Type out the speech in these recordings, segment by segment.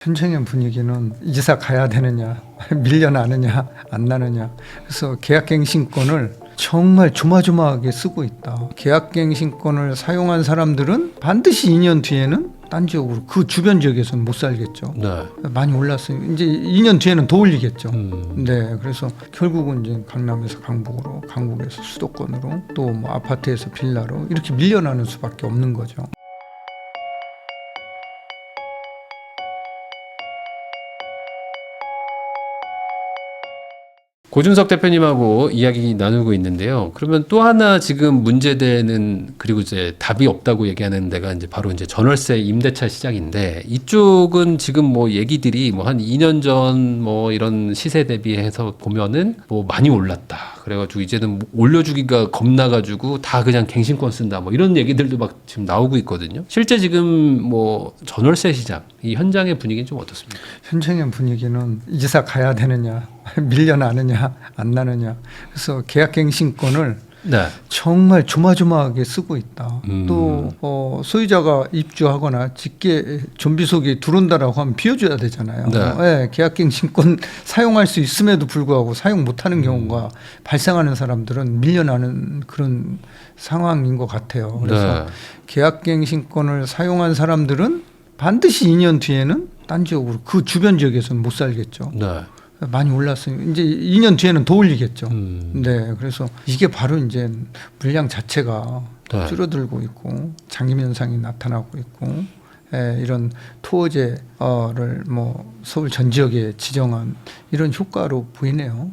현장의 분위기는 이사 가야 되느냐, 밀려나느냐, 안 나느냐. 그래서 계약갱신권을 정말 조마조마하게 쓰고 있다. 계약갱신권을 사용한 사람들은 반드시 2년 뒤에는 딴 지역으로, 그 주변 지역에서는 못 살겠죠. 네. 많이 올랐어요. 이제 2년 뒤에는 더 올리겠죠. 네, 그래서 결국은 이제 강남에서 강북으로, 강북에서 수도권으로, 또 뭐 아파트에서 빌라로 이렇게 밀려나는 수밖에 없는 거죠. 고준석 대표님하고 이야기 나누고 있는데요. 그러면 또 하나 지금 문제되는, 그리고 이제 답이 없다고 얘기하는 데가 이제 바로 이제 전월세 임대차 시장인데, 이쪽은 지금 뭐 얘기들이 뭐 한 2년 전 뭐 이런 시세 대비해서 보면은 뭐 많이 올랐다. 그래가지고 이제는 올려주기가 겁나가지고 다 그냥 갱신권 쓴다. 뭐 이런 얘기들도 막 지금 나오고 있거든요. 실제 지금 뭐 전월세 시장, 이 현장의 분위기는 좀 어떻습니까? 현장의 분위기는 이사 가야 되느냐, 밀려나느냐, 안 나느냐. 그래서 계약갱신권을 네. 정말 조마조마하게 쓰고 있다. 또 소유자가 입주하거나 직계 좀비속에 들어온다라고 하면 비워줘야 되잖아요. 네. 네, 계약갱신권 사용할 수 있음에도 불구하고 사용 못하는 경우가 발생하는 사람들은 밀려나는 그런 상황인 것 같아요. 그래서 네. 계약갱신권을 사용한 사람들은 반드시 2년 뒤에는 딴 지역으로, 그 주변 지역에서는 못 살겠죠. 네. 많이 올랐어요. 이제 2년 뒤에는 더 올리겠죠. 네, 그래서 이게 바로 이제 물량 자체가 네. 줄어들고 있고 장기 현상이 나타나고 있고, 이런 토어제를 뭐 서울 전 지역에 지정한 이런 효과로 보이네요.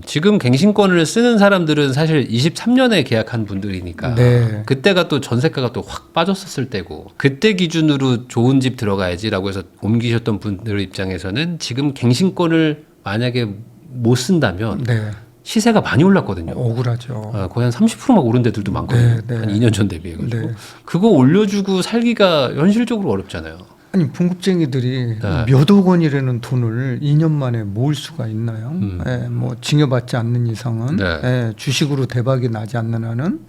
지금 갱신권을 쓰는 사람들은 사실 23년에 계약한 분들이니까 네. 그때가 또 전세가가 또 확 빠졌었을 때고, 그때 기준으로 좋은 집 들어가야지라고 해서 옮기셨던 분들 입장에서는 지금 갱신권을 만약에 못 쓴다면 네, 시세가 많이 올랐거든요. 억울하죠. 거의 한 30% 막 오른 데들도 많거든요. 네, 네. 한 2년 전 대비해가지고. 네. 그거 올려주고 살기가 현실적으로 어렵잖아요. 아니, 분급쟁이들이 네. 몇억 원이라는 돈을 2년 만에 모을 수가 있나요? 뭐 징여받지 않는 이상은, 네. 주식으로 대박이 나지 않는 한은,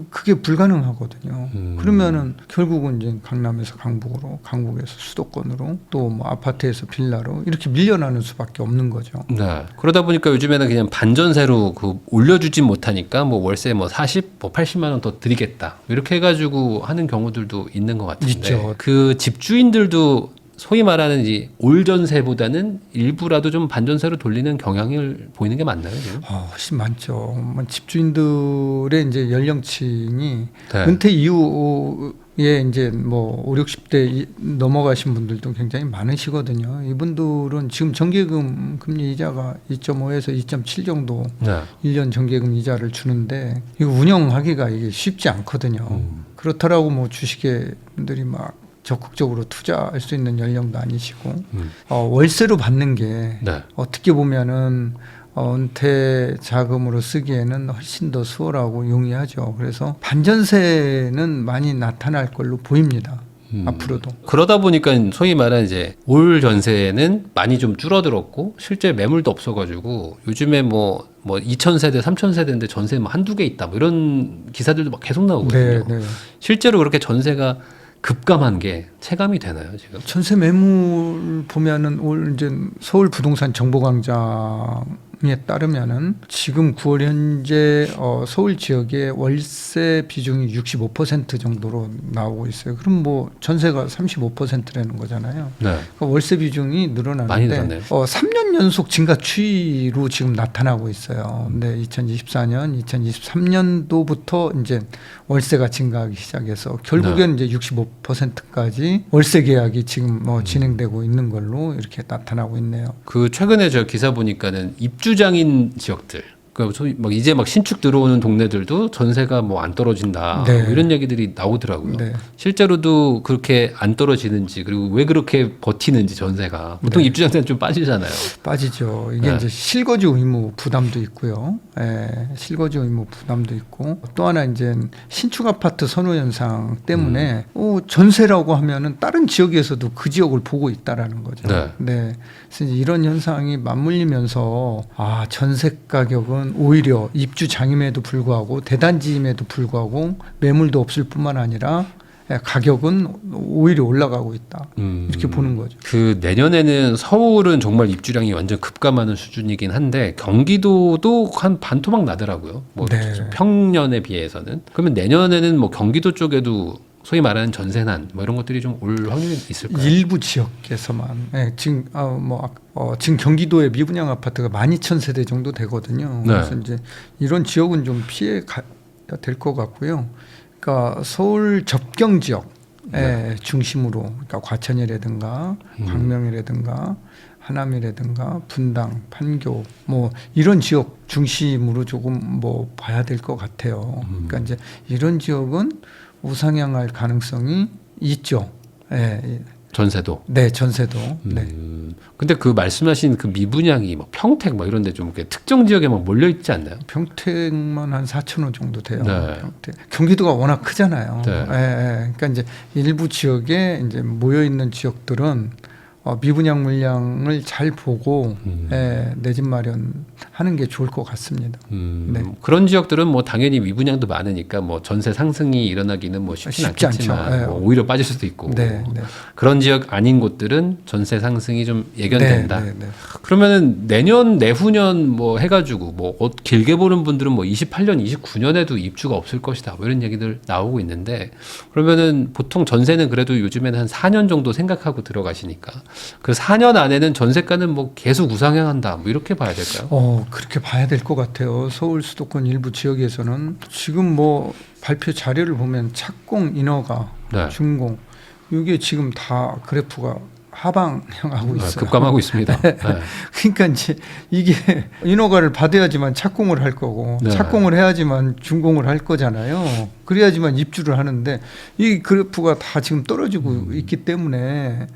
그게 불가능하거든요. 그러면은 결국은 이제 강남에서 강북으로, 강북에서 수도권으로, 또 뭐 아파트에서 빌라로 이렇게 밀려나는 수밖에 없는 거죠. 네. 그러다 보니까 요즘에는 그냥 반전세로 그 올려주진 못하니까 뭐 월세 뭐 40, 뭐 80만 원 더 드리겠다, 이렇게 해가지고 하는 경우들도 있는 것 같은데, 있죠. 그 집주인들도 소위 말하는 이 올전세보다는 일부라도 좀 반전세로 돌리는 경향을 보이는 게 맞나요, 지금? 훨씬 많죠. 뭐 집주인들의 이제 연령층이 네. 은퇴 이후에 이제 뭐 5, 60대 넘어가신 분들도 굉장히 많으시거든요. 이분들은 지금 정기금 금리 이자가 2.5에서 2.7 정도 네. 1년 정기금 이자를 주는데, 이거 운영하기가 이게 쉽지 않거든요. 그렇더라고 뭐 주식에 분들이 막 적극적으로 투자할 수 있는 연령도 아니시고, 월세로 받는 게 네. 어떻게 보면은 은퇴 자금으로 쓰기에는 훨씬 더 수월하고 용이하죠. 그래서 반전세는 많이 나타날 걸로 보입니다. 앞으로도. 그러다 보니까 소위 말하는 이제 올 전세는 많이 좀 줄어들었고, 실제 매물도 없어가지고 요즘에 뭐 2,000세대, 3,000세대인데 전세 뭐 한두 개 있다, 뭐 이런 기사들도 막 계속 나오거든요. 네, 네. 실제로 그렇게 전세가 급감한 게 체감이 되나요, 지금? 전세 매물 보면은 올 이제 서울 부동산 정보광장에 따르면은 지금 9월 현재 서울 지역의 월세 비중이 65% 정도로 나오고 있어요. 그럼 뭐 전세가 35%라는 거잖아요. 네. 그러니까 월세 비중이 많이 늘어나는데 늘었네요. 3년 연속 증가 추이로 지금 나타나고 있어요. 근데 2024년, 2023년도부터 이제 월세가 증가하기 시작해서 결국에는 이제 65%까지 월세 계약이 지금 뭐 진행되고 있는 걸로 이렇게 나타나고 있네요. 그 최근에 저 기사 보니까는 입주장인 지역들, 그러니까 소위 막 이제 막 신축 들어오는 동네들도 전세가 뭐 안 떨어진다, 네. 뭐 이런 얘기들이 나오더라고요. 네. 실제로도 그렇게 안 떨어지는지, 그리고 왜 그렇게 버티는지, 전세가 보통 입주장세는 좀 빠지잖아요. 빠지죠. 이게 네. 이제 실거주 의무 부담도 있고요. 실거주 의무 부담도 있고, 또 하나 이제 신축 아파트 선호 현상 때문에 전세라고 하면은 다른 지역에서도 그 지역을 보고 있다라는 거죠. 네. 그래서 이제 이런 현상이 맞물리면서 전세 가격은 오히려 입주 장임에도 불구하고 대단지임에도 불구하고 매물도 없을 뿐만 아니라 가격은 오히려 올라가고 있다. 이렇게 보는 거죠. 그 내년에는 서울은 정말 입주량이 완전 급감하는 수준이긴 한데 경기도도 한 반토막 나더라고요. 뭐 네. 평년에 비해서는. 그러면 내년에는 뭐 경기도 쪽에도 소위 말하는 전세난 뭐 이런 것들이 좀 올 확률이 있을까요? 일부 지역에서만 지금 지금 경기도의 미분양 아파트가 12,000세대 정도 되거든요. 네. 그래서 이제 이런 지역은 좀 피해 가야 될 것 같고요. 그러니까 서울 접경 지역 중심으로, 그러니까 과천이라든가 광명이라든가 하남이라든가 분당, 판교 뭐 이런 지역 중심으로 조금 뭐 봐야 될 것 같아요. 그러니까 이제 이런 지역은 우상향할 가능성이 있죠. 전세도. 네, 전세도. 네. 근데 그 말씀하신 그 미분양이 뭐 평택 뭐 이런데 좀 이렇게 특정 지역에 막 몰려 있지 않나요? 평택만 한 4,000호 정도 돼요. 네. 평택. 경기도가 워낙 크잖아요. 네. 그러니까 이제 일부 지역에 이제 모여 있는 지역들은 미분양 물량을 잘 보고 내 집 마련하는 게 좋을 것 같습니다. 네. 그런 지역들은 뭐 당연히 미분양도 많으니까 뭐 전세 상승이 일어나기는 뭐 쉽진 쉽지 않겠지만 않죠. 뭐 오히려 빠질 수도 있고 네, 네. 그런 지역 아닌 곳들은 전세 상승이 좀 예견된다. 네, 네, 네. 그러면은 내년 내후년 뭐 해가지고 뭐 길게 보는 분들은 뭐 28년, 29년에도 입주가 없을 것이다. 뭐 이런 얘기들 나오고 있는데 그러면은 보통 전세는 그래도 요즘에는 한 4년 정도 생각하고 들어가시니까 그 4년 안에는 전세가는 뭐 계속 우상향한다. 뭐 이렇게 봐야 될까요? 그렇게 봐야 될 것 같아요. 서울 수도권 일부 지역에서는 지금 뭐 발표 자료를 보면 착공 인허가, 네. 준공 이게 지금 다 그래프가 하방향하고 있어요. 급감하고 있습니다. 네. 그러니까 이제 이게 인허가를 받아야지만 착공을 할 거고 네. 착공을 해야지만 준공을 할 거잖아요. 그래야지만 입주를 하는데 이 그래프가 다 지금 떨어지고 있기 때문에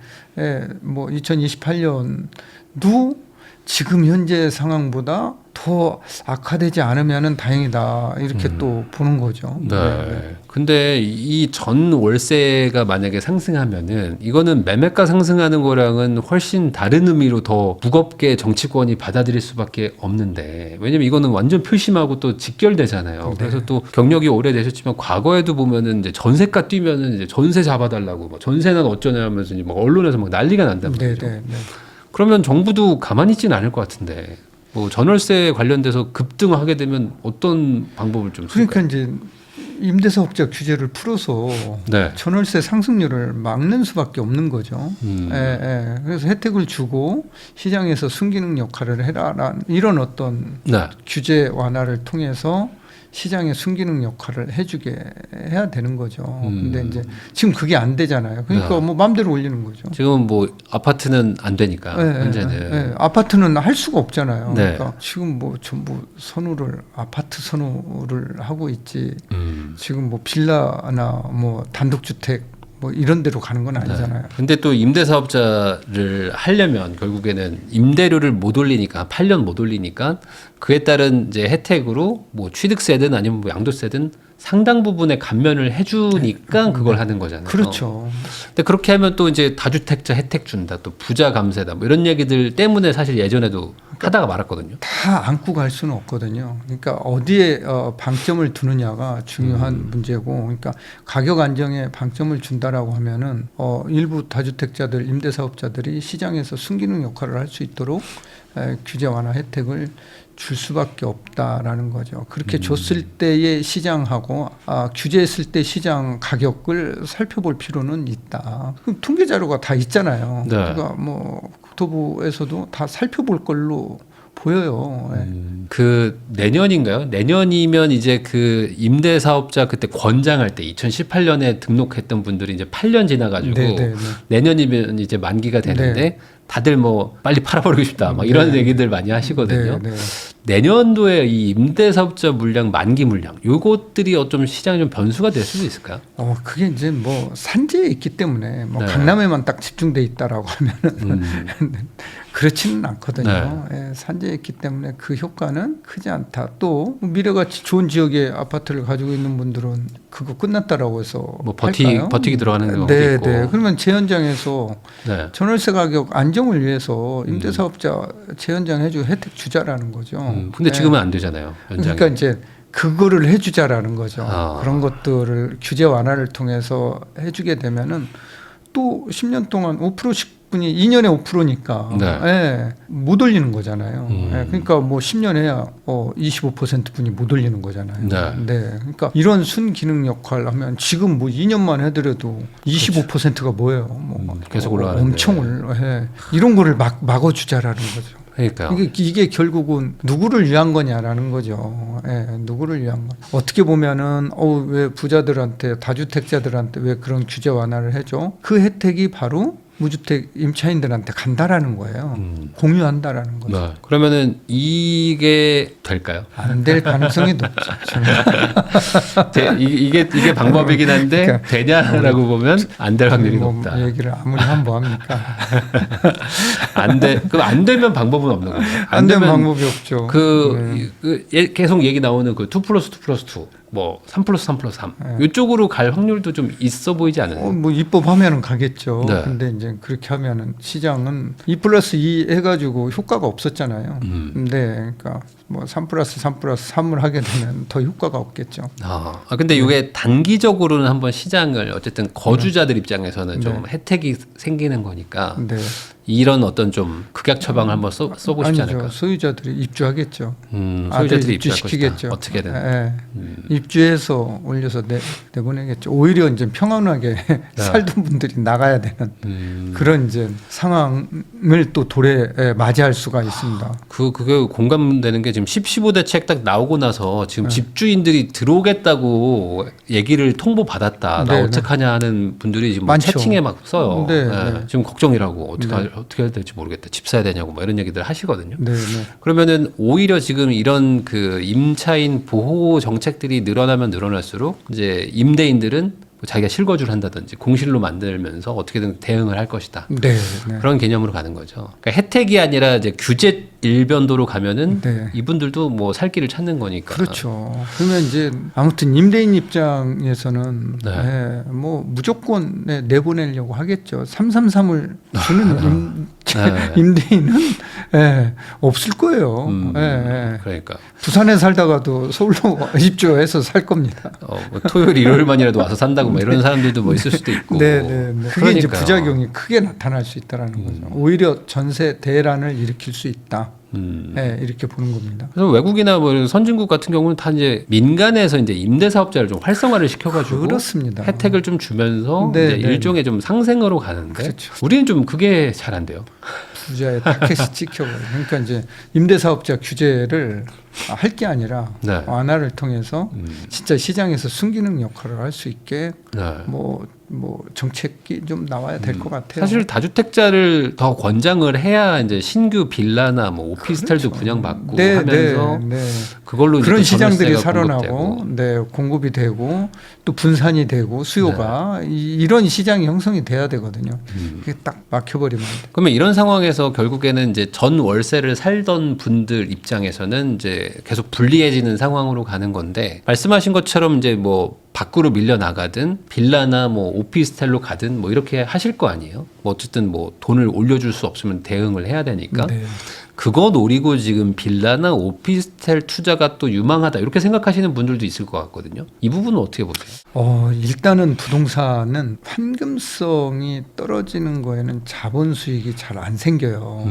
뭐 2028년도 지금 현재 상황보다 더 악화되지 않으면은 다행이다 이렇게 또 보는 거죠. 네. 근데 이 전 월세가 만약에 상승하면은 이거는 매매가 상승하는 거랑은 훨씬 다른 의미로 더 무겁게 정치권이 받아들일 수밖에 없는데 왜냐면 이거는 완전 표심하고 또 직결되잖아요. 네. 그래서 또 경력이 오래되셨지만 과거에도 보면은 이제 전세가 뛰면은 이제 전세 잡아달라고 뭐 전세는 어쩌냐 하면서 이제 막 언론에서 막 난리가 난단 네, 말이죠. 네, 네. 그러면 정부도 가만히 있지는 않을 것 같은데 뭐 전월세 관련돼서 급등하게 되면 어떤 방법을 좀 쓸까요? 그러니까 이제 임대사업자 규제를 풀어서 네. 전월세 상승률을 막는 수밖에 없는 거죠. 그래서 혜택을 주고 시장에서 순기능 역할을 해라 이런 어떤 네. 규제 완화를 통해서 시장의 순기능 역할을 해주게 해야 되는 거죠. 근데 이제 지금 그게 안 되잖아요. 그러니까 뭐 마음대로 올리는 거죠. 지금 뭐 아파트는 안 되니까 현재는 아파트는 할 수가 없잖아요. 네. 그러니까 지금 뭐 전부 아파트 선호를 하고 있지. 지금 뭐 빌라나 뭐 단독주택 뭐 이런 데로 가는 건 아니잖아요. 근데 또 임대사업자를 하려면 결국에는 임대료를 못 올리니까 8년 못 올리니까 그에 따른 이제 혜택으로 뭐 취득세든 아니면 뭐 양도세든 상당 부분의 감면을 해주니까 그걸 하는 거잖아요. 그렇죠. 근데 그렇게 하면 또 이제 다주택자 혜택 준다, 또 부자 감세다, 뭐 이런 얘기들 때문에 사실 예전에도 하다가 말았거든요. 다 안고 갈 수는 없거든요. 그러니까 어디에 방점을 두느냐가 중요한 문제고, 그러니까 가격 안정에 방점을 준다라고 하면은 일부 다주택자들, 임대사업자들이 시장에서 순기능 역할을 할 수 있도록 규제 완화 혜택을 줄 수밖에 없다라는 거죠. 그렇게 줬을 때의 시장하고 규제했을 때 시장 가격을 살펴볼 필요는 있다. 그럼 통계 자료가 다 있잖아요. 네. 그러니까 뭐 국토부에서도 다 살펴볼 걸로 보여요. 그 내년인가요? 내년이면 이제 그 임대사업자 그때 권장할 때 2018년에 등록했던 분들이 이제 8년 지나가지고 네네네. 내년이면 이제 만기가 되는데 네. 다들 뭐 빨리 팔아버리고 싶다 막 이런 얘기들 많이 하시거든요. 네, 네. 내년도에 이 임대사업자 물량 만기 물량 요것들이 좀 시장에 좀 변수가 될 수도 있을까요? 그게 이제 뭐 산지에 있기 때문에 뭐 네. 강남에만 딱 집중돼 있다라고 하면은 그렇지는 않거든요. 네. 예, 산지에 있기 때문에 그 효과는 크지 않다. 또 미래가치 좋은 지역에 아파트를 가지고 있는 분들은 그거 끝났다라고 해서 뭐 팔까요? 버티기 들어가는 경우도 네, 있고. 네. 그러면 재현장에서 네. 전월세 가격 안정을 위해서 임대사업자 재현장 해주고 혜택 주자라는 거죠. 근데 예. 지금은 안 되잖아요. 현장에. 그러니까 이제 그거를 해주자라는 거죠. 아. 그런 것들을 규제 완화를 통해서 해주게 되면은 또 10년 동안 5%씩 분이 2년에 5%니까 네. 예, 못 올리는 거잖아요. 예, 그러니까 뭐 10년 해야 25% 분이 못 올리는 거잖아요. 네. 그러니까 이런 순기능 역할을 하면 지금 뭐 2년만 해더라도 25%가 뭐예요? 뭐 계속 올라가는데. 엄청 올라. 이런 거를 막아주자라는 거죠. 그러니까요. 이게 결국은 누구를 위한 거냐라는 거죠. 예, 누구를 위한 거. 어떻게 보면은 왜 부자들한테 다주택자들한테 왜 그런 규제 완화를 해줘? 그 혜택이 바로 무주택 임차인들한테 간다라는 거예요. 공유한다라는 거죠. 네. 그러면은 이게 될까요? 안 될 가능성이 높죠. 저는. 이게 방법이긴 한데 그러니까 되냐라고 보면 안 될 확률이 뭐 높다. 얘기를 아무리 하면 뭐합니까? 그럼 안 되면 방법은 없는 거예요. 안 되면 방법이 없죠. 계속 얘기 나오는 그 2+2+2 뭐 3+3+3 이쪽으로 갈 확률도 좀 있어 보이지 않아요? 뭐 입법하면은 가겠죠. 네. 근데 이제 그렇게 하면은 시장은 2+2 해가지고 효과가 없었잖아요. 근데 그러니까 뭐 3+3+3을 하게 되면 더 효과가 없겠죠. 근데 이게 단기적으로는 한번 시장을 어쨌든 거주자들 입장에서는 좀 혜택이 생기는 거니까 네. 이런 어떤 좀 극약 처방을 한번 써보시지 아니죠. 않을까? 소유자들이 입주하겠죠. 소유자들이 입주시키겠죠. 입주할 것이다. 어떻게든. 예. 입주해서 올려서 내보내겠죠. 오히려 이제 평안하게 살던 분들이 나가야 되는 그런 이제 상황을 또 도래에 맞이할 수가 있습니다. 그게 공감되는 게 지금 15 대책 딱 나오고 나서 지금 집주인들이 들어오겠다고 얘기를 통보 받았다. 나 네, 어떡하냐 하는 분들이 지금 뭐 많죠. 채팅에 막 써요. 네, 예, 네. 지금 걱정이라고 어떻게 해야 될지 모르겠다. 집 사야 되냐고 뭐 이런 얘기들 하시거든요. 네, 네. 그러면은 오히려 지금 이런 그 임차인 보호 정책들이 늘어나면 늘어날수록 이제 임대인들은 뭐 자기가 실거주를 한다든지 공실로 만들면서 어떻게든 대응을 할 것이다. 네, 네. 그런 개념으로 가는 거죠. 그러니까 혜택이 아니라 이제 규제 일변도로 가면은 네. 이분들도 뭐 살 길을 찾는 거니까. 그렇죠. 그러면 이제 아무튼 임대인 입장에서는 네. 뭐 무조건 내보내려고 하겠죠. 333을 주는 네. 임대인은 없을 거예요. 그러니까 부산에 살다가도 서울로 입주해서 살 겁니다. 뭐 토요일 일요일만이라도 와서 산다고 뭐 이런 사람들도 뭐 있을 수도 있고. 네. 그게 이제 그러니까요. 부작용이 크게 나타날 수 있다라는 거죠. 오히려 전세 대란을 일으킬 수 있다. 이렇게 보는 겁니다. 그래서 외국이나 뭐 선진국 같은 경우는 다 이제 민간에서 이제 임대 사업자를 좀 활성화를 시켜가지고 그렇습니다. 혜택을 좀 주면서 네, 이제 네. 일종의 좀 상생으로 가는데 그렇죠. 우리는 좀 그게 잘 안 돼요. 부자의 타켓이 찍혀버려요. 그러니까 이제 임대사업자 규제를 할 게 아니라 네. 완화를 통해서 진짜 시장에서 순기능 역할을 할 수 있게 네. 뭐 정책이 좀 나와야 될 것 같아요. 사실 다주택자를 더 권장을 해야 이제 신규 빌라나 뭐 오피스텔도 분양받고 하면서 그걸로 이제 그런 또 시장들이 전월세가 살아나고 공급되고. 공급이 되고 또 분산이 되고 수요가 이런 시장이 형성이 돼야 되거든요. 그게 딱 막혀버리면 안 돼. 그러면 이런 상황에서 결국에는 이제 전 월세를 살던 분들 입장에서는 이제 계속 불리해지는 상황으로 가는 건데 말씀하신 것처럼 이제 뭐 밖으로 밀려 나가든 빌라나 뭐 오피스텔로 가든 뭐 이렇게 하실 거 아니에요. 뭐 어쨌든 뭐 돈을 올려줄 수 없으면 대응을 해야 되니까 네. 그거 노리고 지금 빌라나 오피스텔 투자가 또 유망하다 이렇게 생각하시는 분들도 있을 것 같거든요. 이 부분은 어떻게 보세요? 일단은 부동산은 환금성이 떨어지는 거에는 자본 수익이 잘 안 생겨요.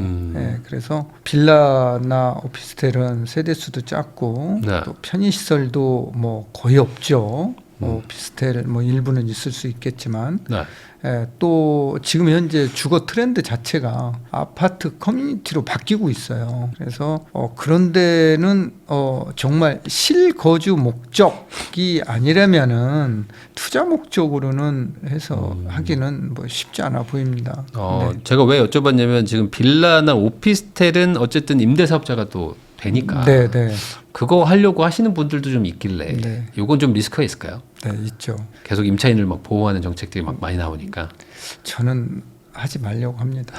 그래서 빌라나 오피스텔은 세대수도 작고 네. 또 편의시설도 뭐 거의 없죠. 오피스텔 뭐 일부는 있을 수 있겠지만 네. 또 지금 현재 주거 트렌드 자체가 아파트 커뮤니티로 바뀌고 있어요. 그래서 그런 데는 정말 실거주 목적이 아니라면은 투자 목적으로는 해서 하기는 뭐 쉽지 않아 보입니다. 제가 왜 여쭤봤냐면 지금 빌라나 오피스텔은 어쨌든 임대사업자가 또 되니까 네. 그거 하려고 하시는 분들도 좀 있길래 네. 이건 좀 리스크가 있을까요? 네, 있죠. 계속 임차인을 막 보호하는 정책들이 막 많이 나오니까. 저는 하지 말려고 합니다.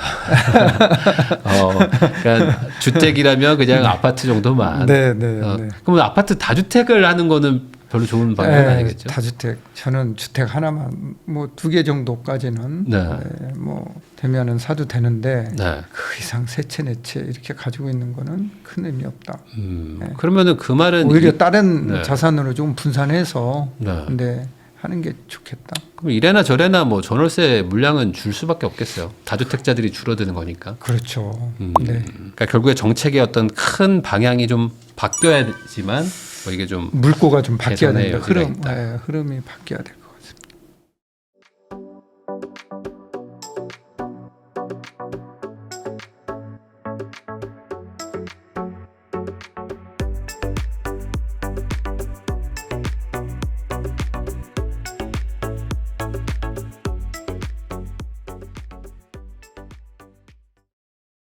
그러니까 주택이라면 그냥 아파트 정도만. 네. 그러면 아파트 다주택을 하는 거는 별로 좋은 방향은 아니겠죠. 다주택 저는 주택 하나만 뭐 2개 정도까지는 네. 뭐 되면은 사도 되는데 네. 그 이상 세 채 네 채 이렇게 가지고 있는 거는 큰 의미 없다. 그러면은 그 말은 오히려 다른 네. 자산으로 좀 분산해서 네. 근데 하는 게 좋겠다. 그럼 이래나 저래나 뭐 전월세 물량은 줄 수밖에 없겠어요. 다주택자들이 줄어드는 거니까. 그렇죠. 네. 그러니까 결국에 정책의 어떤 큰 방향이 좀 바뀌어야지만 뭐 이게 좀 물꼬가 좀 바뀌어야 개선의 된다. 여지가 있다. 흐름이 바뀌어야 될